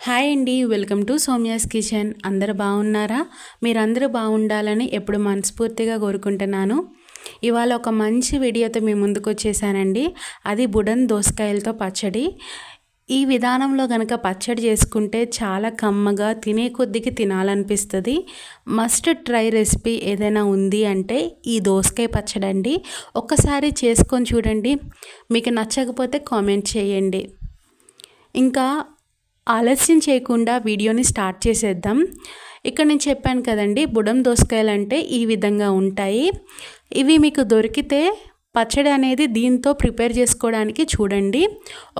Hi అండి, welcome to Soumya's kitchen. అందరూ బాగున్నారా? మీరందరూ బాగుండాలని ఎప్పుడు మనస్ఫూర్తిగా కోరుకుంటున్నాను. ఇవాళ ఒక మంచి వీడియోతో మీ ముందుకు వచ్చేసానండి. అది బుడన్ దోసకాయలతో పచ్చడి. ఈ విధానంలో కనుక పచ్చడి చేసుకుంటే చాలా కమ్మగా తినే కొద్దికి తినాలనిపిస్తుంది. మస్ట్ ట్రై రెసిపీ ఏదైనా ఉంది అంటే ఈ దోసకాయ పచ్చడి అండి. ఒక్కసారి చేసుకొని చూడండి. మీకు నచ్చకపోతే కామెంట్ చేయండి. ఇంకా ఆలస్యం చేయకుండా వీడియోని స్టార్ట్ చేసేద్దాం. ఇక్కడ నేను చెప్పాను కదండి, బుడం దోసకాయలు అంటే ఈ విధంగా ఉంటాయి. ఇవి మీకు దొరికితే పచ్చడి అనేది దీంతో ప్రిపేర్ చేసుకోవడానికి చూడండి.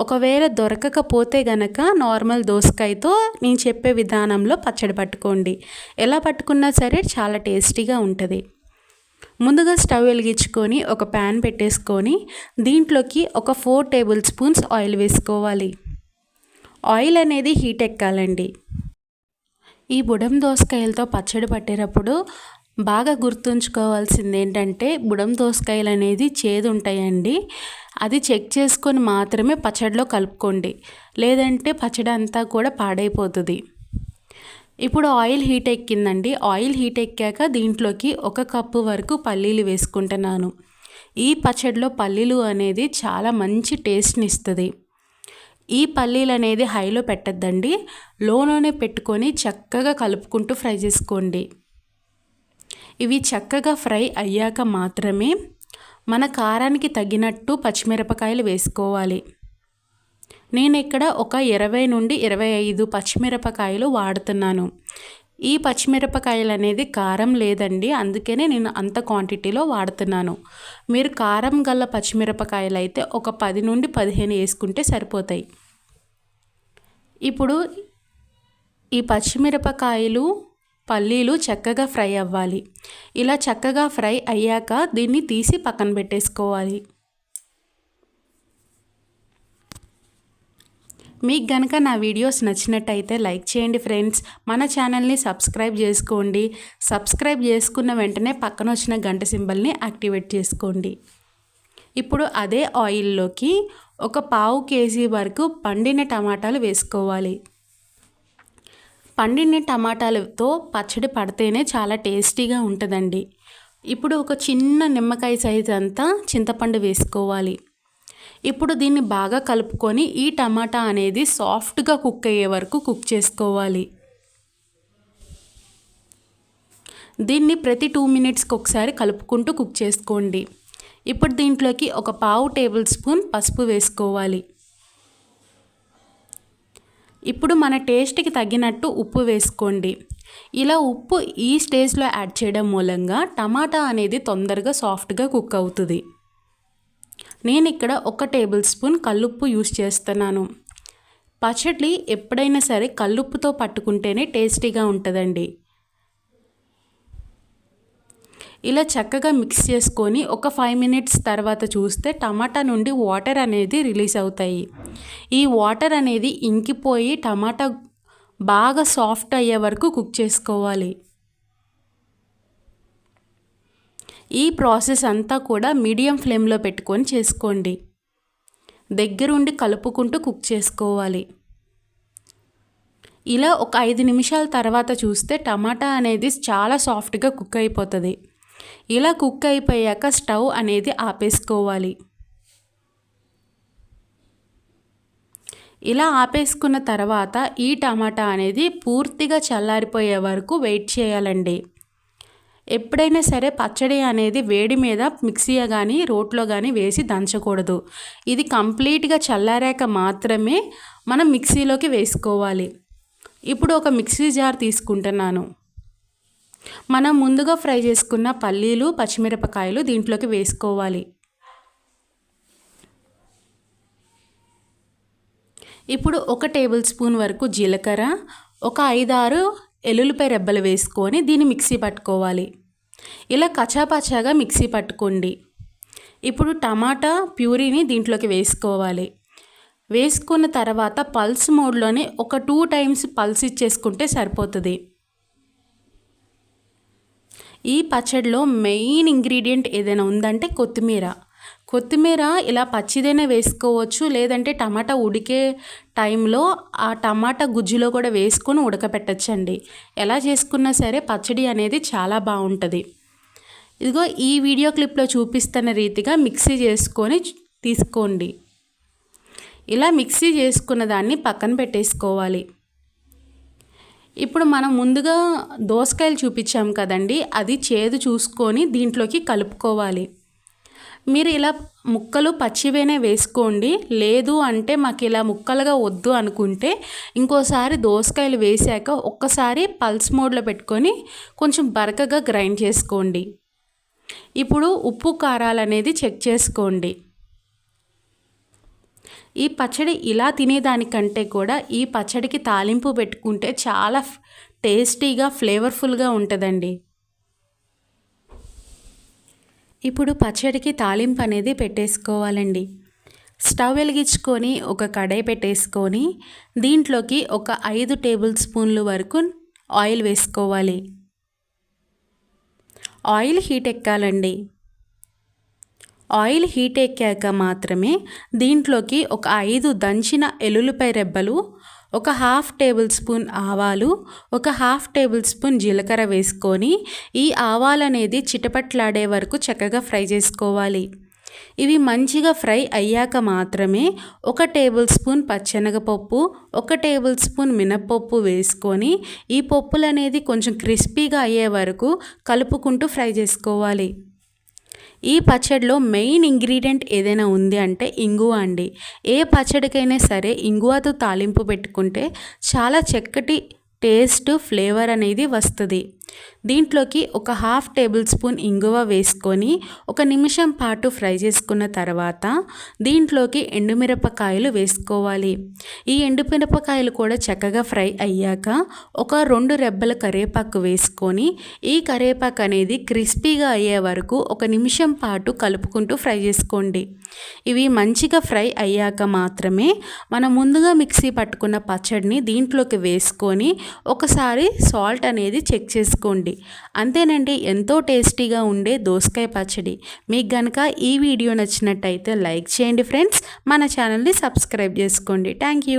ఒకవేళ దొరకకపోతే గనక నార్మల్ దోసకాయతో నేను చెప్పే విధానంలో పచ్చడి పట్టుకోండి. ఎలా పట్టుకున్నా సరే చాలా టేస్టీగా ఉంటుంది. ముందుగా స్టవ్ వెలిగించుకొని ఒక ప్యాన్ పెట్టేసుకొని దీంట్లోకి ఒక 4 టేబుల్ స్పూన్స్ ఆయిల్ వేసుకోవాలి. ఆయిల్ అనేది హీట్ ఎక్కాలండి. ఈ బుడం దోసకాయలతో పచ్చడి పట్టేటప్పుడు బాగా గుర్తుంచుకోవాల్సింది ఏంటంటే, బుడం దోసకాయలు అనేది చేదు ఉంటాయండి. అది చెక్ చేసుకొని మాత్రమే పచ్చడిలో కలుపుకోండి, లేదంటే పచ్చడి అంతా కూడా పాడైపోతుంది. ఇప్పుడు ఆయిల్ హీట్ ఎక్కిందండి. ఆయిల్ హీట్ ఎక్కాక దీంట్లోకి 1 కప్పు వరకు పల్లీలు వేసుకుంటున్నాను. ఈ పచ్చడిలో పల్లీలు అనేది చాలా మంచి టేస్ట్ని ఇస్తుంది. ఈ పల్లీలు అనేది హైలో పెట్టద్దండి, లోలోనే పెట్టుకొని చక్కగా కలుపుకుంటూ ఫ్రై చేసుకోండి. ఇవి చక్కగా ఫ్రై అయ్యాక మాత్రమే మన కారానికి తగినట్టు పచ్చిమిరపకాయలు వేసుకోవాలి. నేను ఇక్కడ ఒక 20 నుండి 25 పచ్చిమిరపకాయలు వాడుతున్నాను. ఈ పచ్చిమిరపకాయలు అనేది కారం లేదండి, అందుకనే నేను అంత క్వాంటిటీలో వాడుతున్నాను. మీరు కారం గల పచ్చిమిరపకాయలు అయితే ఒక 10 నుండి 15 వేసుకుంటే సరిపోతాయి. ఇప్పుడు ఈ పచ్చిమిరపకాయలు పల్లీలు చక్కగా ఫ్రై అవ్వాలి. ఇలా చక్కగా ఫ్రై అయ్యాక దీన్ని తీసి పక్కన పెట్టేసుకోవాలి. మీకు గనక నా వీడియోస్ నచ్చినట్టయితే లైక్ చేయండి ఫ్రెండ్స్. మన ఛానల్ని సబ్స్క్రైబ్ చేసుకోండి. సబ్స్క్రైబ్ చేసుకున్న వెంటనే పక్కన వచ్చిన గంట సింబల్ని యాక్టివేట్ చేసుకోండి. ఇప్పుడు అదే ఆయిల్లోకి ఒక 1/2 కేజీ వరకు పండిన టమాటాలు వేసుకోవాలి. పండిన టమాటాలతో పచ్చడి పడితేనే చాలా టేస్టీగా ఉంటుందండి. ఇప్పుడు ఒక చిన్న నిమ్మకాయ సైజు అంతా చింతపండు వేసుకోవాలి. ఇప్పుడు దీన్ని బాగా కలుపుకొని ఈ టమాటా అనేది సాఫ్ట్గా కుక్ అయ్యే వరకు కుక్ చేసుకోవాలి. దీన్ని ప్రతి 2 మినిట్స్కి ఒకసారి కలుపుకుంటూ కుక్ చేసుకోండి. ఇప్పుడు దీంట్లోకి ఒక 1/2 టేబుల్ స్పూన్ పసుపు వేసుకోవాలి. ఇప్పుడు మన టేస్ట్కి తగినట్టు ఉప్పు వేసుకోండి. ఇలా ఉప్పు ఈ స్టేజ్లో యాడ్ చేయడం మూలంగా టమాటా అనేది తొందరగా సాఫ్ట్గా కుక్ అవుతుంది. నేను ఇక్కడ 1 టేబుల్ స్పూన్ కల్లుప్పు యూస్ చేస్తున్నాను. పచ్చడి ఎప్పుడైనా సరే కల్లుప్పుతో పట్టుకుంటేనే టేస్టీగా ఉంటుందండి. ఇలా చక్కగా మిక్స్ చేసుకొని ఒక 5 మినిట్స్ తర్వాత చూస్తే టమాటా నుండి వాటర్ అనేది రిలీజ్ అవుతాయి. ఈ వాటర్ అనేది ఇంకిపోయి టమాటా బాగా సాఫ్ట్ అయ్యే వరకు కుక్ చేసుకోవాలి. ఈ ప్రాసెస్ అంతా కూడా మీడియం ఫ్లేమ్లో పెట్టుకొని చేసుకోండి. దగ్గరుండి కలుపుకుంటూ కుక్ చేసుకోవాలి. ఇలా ఒక 5 నిమిషాల తర్వాత చూస్తే టమాటా అనేది చాలా సాఫ్ట్గా కుక్ అయిపోతుంది. ఇలా కుక్ అయిపోయాక స్టవ్ అనేది ఆపేసుకోవాలి. ఇలా ఆపేసుకున్న తర్వాత ఈ టమాటా అనేది పూర్తిగా చల్లారిపోయే వరకు వెయిట్ చేయాలండి. ఎప్పుడైనా సరే పచ్చడి అనేది వేడి మీద మిక్సీ కానీ రోట్లో కానీ వేసి దంచకూడదు. ఇది కంప్లీట్గా చల్లారాక మాత్రమే మనం మిక్సీలోకి వేసుకోవాలి. ఇప్పుడు ఒక మిక్సీ జార్ తీసుకుంటున్నాను. మనం ముందుగా ఫ్రై చేసుకున్న పల్లీలు పచ్చిమిరపకాయలు దీంట్లోకి వేసుకోవాలి. ఇప్పుడు 1 టేబుల్ స్పూన్ వరకు జీలకర్ర, ఒక 5-6 ఎల్లుల్లిపాయ రెబ్బలు వేసుకొని దీన్ని మిక్సీ పట్టుకోవాలి. ఇలా కచ్చాపచ్చాగా మిక్సీ పట్టుకోండి. ఇప్పుడు టమాటా ప్యూరీని దీంట్లోకి వేసుకోవాలి. వేసుకున్న తర్వాత పల్స్ మోడ్లోనే ఒక 2 టైమ్స్ పల్స్ ఇచ్చేసుకుంటే సరిపోతుంది. ఈ పచ్చడిలో మెయిన్ ఇంగ్రీడియంట్ ఏదైనా ఉందంటే కొత్తిమీర. కొత్తిమీర ఇలా పచ్చిదైనా వేసుకోవచ్చు, లేదంటే టమాటా ఉడికే టైంలో ఆ టమాటా గుజ్జులో కూడా వేసుకొని ఉడకపెట్టచ్చండి. ఎలా చేసుకున్నా సరే పచ్చడి అనేది చాలా బాగుంటుంది. ఇదిగో ఈ వీడియో క్లిప్లో చూపిస్తున్న రీతిగా మిక్సీ చేసుకొని తీసుకోండి. ఇలా మిక్సీ చేసుకున్న దాన్ని పక్కన పెట్టేసుకోవాలి. ఇప్పుడు మనం ముందుగా దోసకాయలు చూపించాం కదండి, అది చేదు చూసుకొని దీంట్లోకి కలుపుకోవాలి. మీరు ఇలా ముక్కలు పచ్చివేనే వేసుకోండి, లేదు అంటే మాకు ఇలా ముక్కలుగా వద్దు అనుకుంటే ఇంకోసారి దోసకాయలు వేసాక ఒక్కసారి పల్స్ మోడ్లో పెట్టుకొని కొంచెం బరకగా గ్రైండ్ చేసుకోండి. ఇప్పుడు ఉప్పు కారాలు అనేది చెక్ చేసుకోండి. ఈ పచ్చడి ఇలా తినేదానికంటే కూడా ఈ పచ్చడికి తాలింపు పెట్టుకుంటే చాలా టేస్టీగా ఫ్లేవర్ఫుల్గా ఉంటుందండి. ఇప్పుడు పచ్చడికి తాలింపు అనేది పెట్టేసుకోవాలండి. స్టవ్ వెలిగించుకొని ఒక కడాయి పెట్టేసుకొని దీంట్లోకి ఒక 5 టేబుల్ స్పూన్లు వరకు ఆయిల్ వేసుకోవాలి. ఆయిల్ హీట్ ఎక్కాలండి. ఆయిల్ హీట్ ఎక్కాక మాత్రమే దీంట్లోకి ఒక 5 దంచిన ఎల్లుల్లిపాయ రెబ్బలు, ఒక 1/2 టేబుల్ స్పూన్ ఆవాలు, ఒక 1/2 టేబుల్ స్పూన్ జీలకర్ర వేసుకొని ఈ ఆవాలు అనేది చిటపట్లాడే వరకు చక్కగా ఫ్రై చేసుకోవాలి. ఇవి మంచిగా ఫ్రై అయ్యాక మాత్రమే ఒక టేబుల్ స్పూన్ పచ్చెనగపప్పు, ఒక టేబుల్ స్పూన్ మినప్పప్పు వేసుకొని ఈ పప్పులు అనేది కొంచెం క్రిస్పీగా అయ్యే వరకు కలుపుకుంటూ ఫ్రై చేసుకోవాలి. ఈ పచ్చడిలో మెయిన్ ఇంగ్రీడియంట్ ఏదైనా ఉంది అంటే ఇంగువ అండి. ఏ పచ్చడికైనా సరే ఇంగువతో తాలింపు పెట్టుకుంటే చాలా చక్కటి టేస్ట్ ఫ్లేవర్ అనేది వస్తుంది. దీంట్లోకి ఒక 1/2 టేబుల్ స్పూన్ ఇంగువ వేసుకొని 1 నిమిషం పాటు ఫ్రై చేసుకున్న తర్వాత దీంట్లోకి ఎండుమిరపకాయలు వేసుకోవాలి. ఈ ఎండుమిరపకాయలు కూడా చక్కగా ఫ్రై అయ్యాక ఒక 2 రెబ్బల కరివేపాకు వేసుకొని ఈ కరివేపాకు అనేది క్రిస్పీగా అయ్యే వరకు 1 నిమిషం పాటు కలుపుకుంటూ ఫ్రై చేసుకోండి. ఇవి మంచిగా ఫ్రై అయ్యాక మాత్రమే మనం ముందుగా మిక్సీ పట్టుకున్న పచ్చడిని దీంట్లోకి వేసుకొని ఒకసారి సాల్ట్ అనేది చెక్ చేసుకోండి. అంతేనండి, ఎంతో టేస్టీగా ఉండే దోసకాయ పచ్చడి. మీకు గనక ఈ వీడియో నచ్చినట్టయితే లైక్ చేయండి ఫ్రెండ్స్, మన ఛానల్ని సబ్స్క్రైబ్ చేసుకోండి. Thank you.